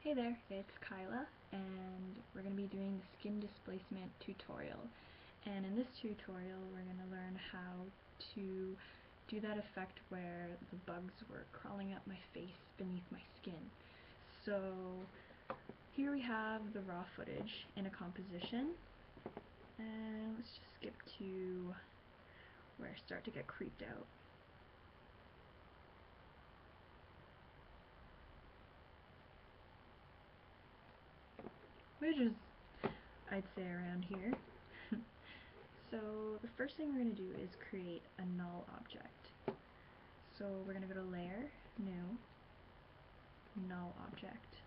Hey there, it's Kyla, and we're going to be doing the skin displacement tutorial. And in this tutorial, we're going to learn how to do that effect where the bugs were crawling up my face beneath my skin. So here we have the raw footage in a composition, and let's just skip to where I start to get creeped out. Which is, I'd say, around here. So the first thing we're going to do is create a null object. So we're going to go to Layer, New, Null Object.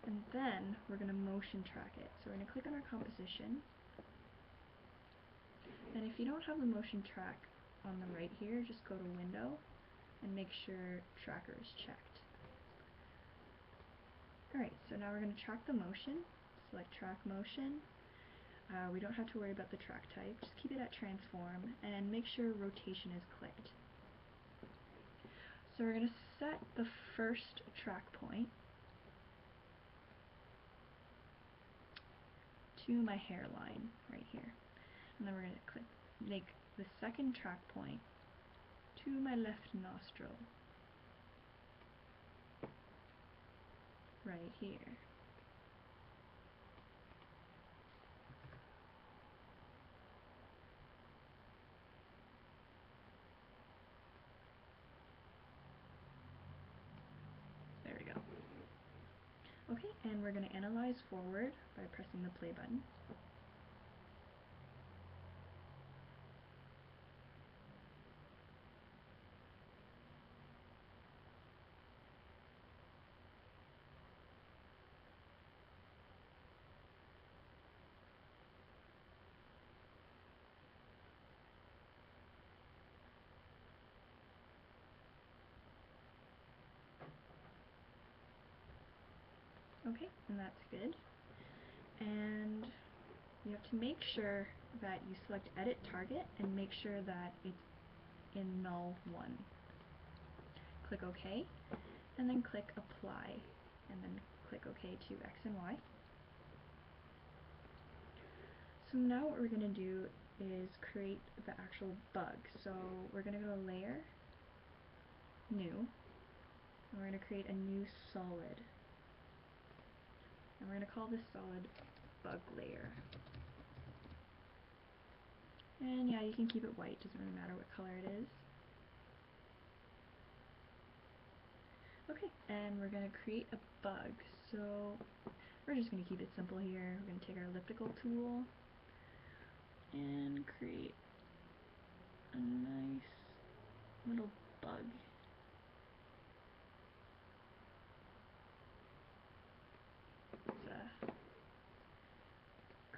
And then we're going to motion track it. So we're going to click on our composition. And if you don't have the motion track on the right here, just go to Window and make sure Tracker is checked. Alright, so now we're going to track the motion. Select Track Motion. We don't have to worry about the track type. Just keep it at Transform and make sure Rotation is clicked. So we're going to set the first track point to my hairline right here. And then we're going to make the second track point to my left nostril right here. There we go. Okay, and we're going to analyze forward by pressing the play button. Okay, and that's good. And you have to make sure that you select Edit Target and make sure that it's in Null 1. Click OK, and then click Apply, and then click OK to X and Y. So now what we're going to do is create the actual bug. So we're going to go to Layer, New, and we're going to create a new solid. And we're going to call this solid Bug Layer. And yeah, you can keep it white, doesn't really matter what color it is. Okay, and we're going to create a bug. So we're just going to keep it simple here. We're going to take our elliptical tool and create a nice little bug. It's a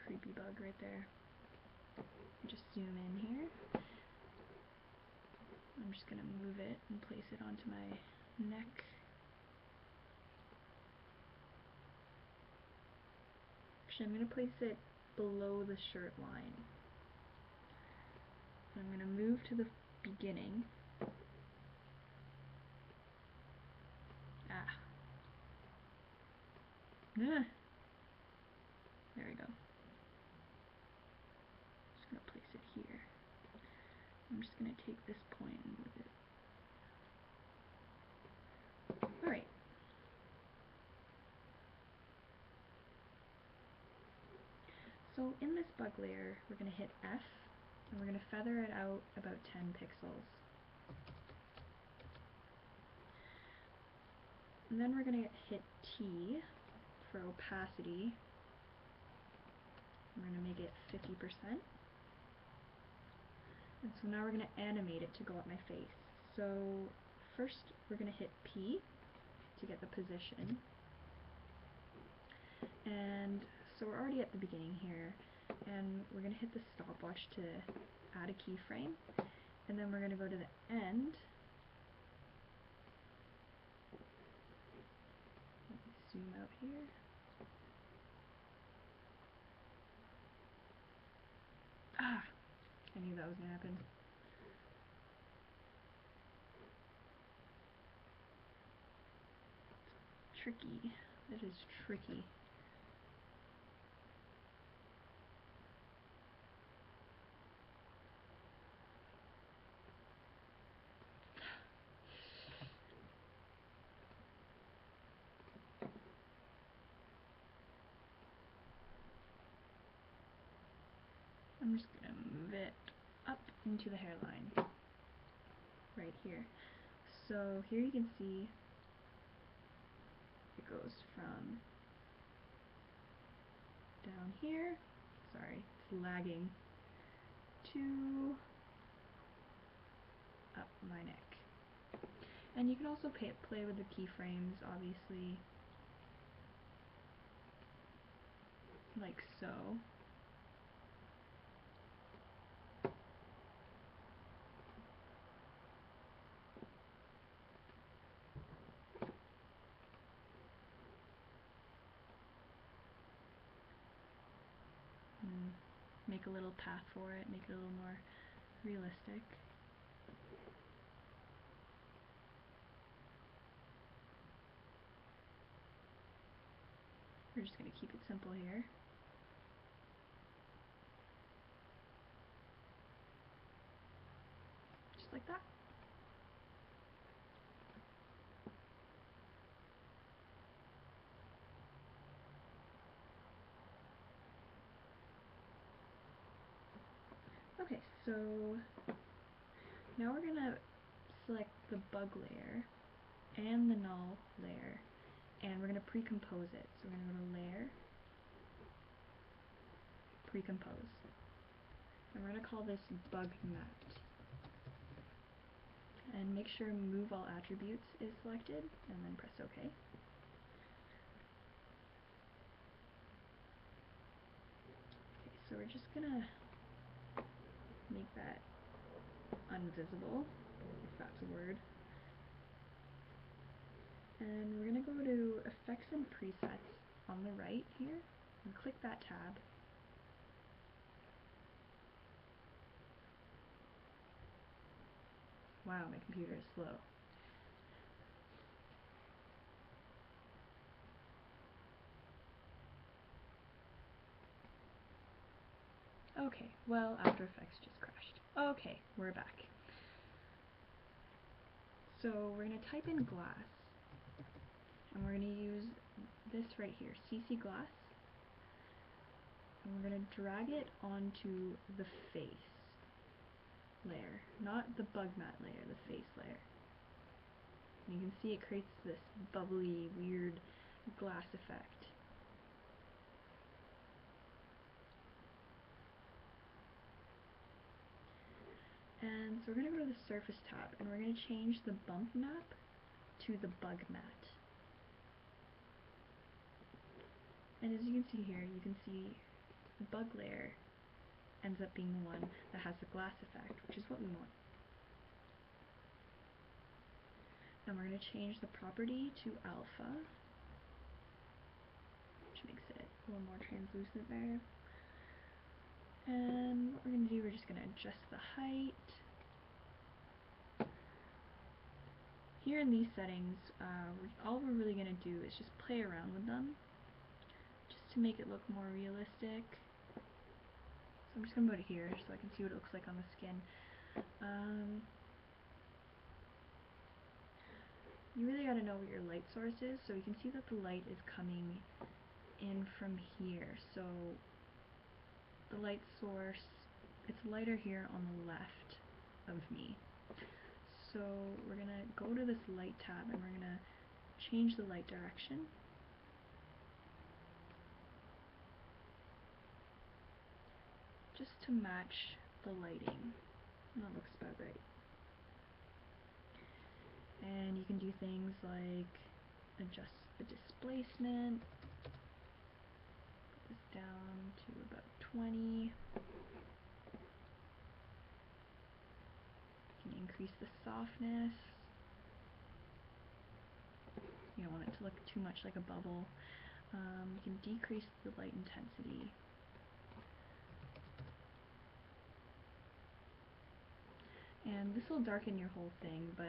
creepy bug right there. Just zoom in here. I'm just going to move it and place it onto my neck. Actually, I'm going to place it below the shirt line. I'm going to move to the beginning. Ah. There we go. Just going to place it here. I'm just going to take this point and move it. Alright. So in this bug layer, we're going to hit F, and we're going to feather it out about 10 pixels. And then we're going to hit T for opacity. We're going to make it 50%. And so now we're going to animate it to go up my face. So first we're going to hit P to get the position. And so we're already at the beginning here, and we're going to hit the stopwatch to add a keyframe, and then we're going to go to the end. Let me zoom out here. Ah! I knew that was going to happen. tricky. It is tricky. I'm just going to move it up into the hairline, right here. So here you can see it goes from down here, sorry, it's lagging, to up my neck. And you can also play with the keyframes, obviously, like so. Make a little path for it, make it a little more realistic. We're just going to keep it simple here. Just like that. Okay, so now we're going to select the bug layer and the null layer, and we're going to pre-compose it. So we're going to go to Layer, Pre-compose, and we're going to call this Bug Matte. And make sure Move All Attributes is selected, and then press OK. Okay, so we're just going to make that unvisible, if that's a word. And we're going to go to Effects and Presets on the right here, and click that tab. Wow, my computer is slow. Okay, well, After Effects just crashed. Okay, we're back. So we're going to type in glass, and we're going to use this right here, CC Glass, and we're going to drag it onto the face layer, not the bug matte layer, the face layer. And you can see it creates this bubbly, weird glass effect. And so we're going to go to the Surface tab, and we're going to change the bump map to the bug matte. And as you can see here, you can see the bug layer ends up being the one that has the glass effect, which is what we want. And we're going to change the property to alpha, which makes it a little more translucent there. And what we're going to do, we're just going to adjust the height. Here in these settings, all we're really going to do is just play around with them, just to make it look more realistic. So I'm just going to put it here so I can see what it looks like on the skin. You really got to know what your light source is, so you can see that the light is coming in from here. So the light source, it's lighter here on the left of me. So we're going to go to this light tab, and we're going to change the light direction. Just to match the lighting. And that looks about right. And you can do things like adjust the displacement, put this down to about 20. You can increase the softness. You don't want it to look too much like a bubble. You can decrease the light intensity. And this will darken your whole thing, but